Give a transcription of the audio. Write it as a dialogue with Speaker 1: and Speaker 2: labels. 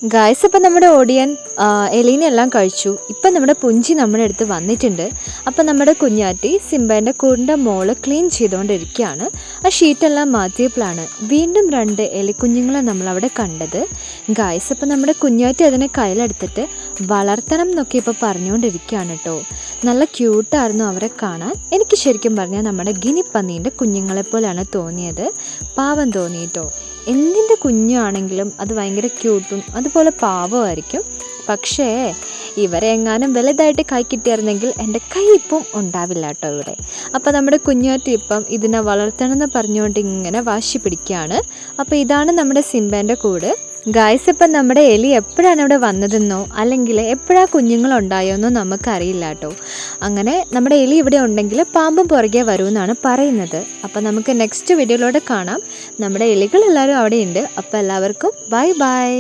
Speaker 1: Guys അപ്പം നമ്മുടെ ഓഡിയൻ എലീനെല്ലാം കഴിച്ചു. ഇപ്പം നമ്മുടെ പുഞ്ചി നമ്മുടെ അടുത്ത് വന്നിട്ടുണ്ട്. അപ്പം നമ്മുടെ കുഞ്ഞാറ്റി സിംബേൻ്റെ കൂടിൻ്റെ മോള് ക്ലീൻ ചെയ്തുകൊണ്ടിരിക്കുകയാണ്. ആ ഷീറ്റെല്ലാം മാറ്റിയപ്പോഴാണ് വീണ്ടും 2 എലിക്കുഞ്ഞുങ്ങളെ നമ്മളവിടെ കണ്ടത്. ഗായ്സ് അപ്പം നമ്മുടെ കുഞ്ഞാറ്റി അതിനെ കയ്യിലെടുത്തിട്ട് വളർത്തണം എന്നൊക്കെ ഇപ്പോൾ പറഞ്ഞുകൊണ്ടിരിക്കുകയാണ് കേട്ടോ. നല്ല ക്യൂട്ടായിരുന്നു അവരെ കാണാൻ. എനിക്ക് ശരിക്കും പറഞ്ഞാൽ നമ്മുടെ ഗിനിപ്പന്നീൻ്റെ കുഞ്ഞുങ്ങളെപ്പോലെയാണ് തോന്നിയത്. പാവം തോന്നിയിട്ടോ. എന്തിൻ്റെ കുഞ്ഞാണെങ്കിലും അത് ഭയങ്കര ക്യൂട്ടും അതുപോലെ പാവമായിരിക്കും. പക്ഷേ ഇവരെ എങ്ങാനും വലുതായിട്ട് കൈ കിട്ടിയായിരുന്നെങ്കിൽ എൻ്റെ കൈ ഇപ്പം ഉണ്ടാവില്ല കേട്ടോ ഇവിടെ. അപ്പോൾ നമ്മുടെ കുഞ്ഞാറ്റി ഇപ്പം ഇതിനെ വളർത്തണമെന്ന് പറഞ്ഞുകൊണ്ട് ഇങ്ങനെ വാശി പിടിക്കുകയാണ്. അപ്പോൾ ഇതാണ് നമ്മുടെ സിംബേൻ്റെ കൂട്. ഗായ്സ് ഇപ്പം നമ്മുടെ എലി എപ്പോഴാണ് ഇവിടെ വന്നതെന്നോ അല്ലെങ്കിൽ എപ്പോഴാണ് കുഞ്ഞുങ്ങളുണ്ടായോന്നോ നമുക്കറിയില്ല കേട്ടോ. അങ്ങനെ നമ്മുടെ എലി ഇവിടെ ഉണ്ടെങ്കിൽ പാമ്പും പുറകെ വരുമെന്നാണ് പറയുന്നത്. അപ്പം നമുക്ക് നെക്സ്റ്റ് വീഡിയോയിലൂടെ കാണാം. നമ്മുടെ എലികളെല്ലാവരും അവിടെ ഉണ്ട്. അപ്പോൾ എല്ലാവർക്കും ബൈ ബൈ.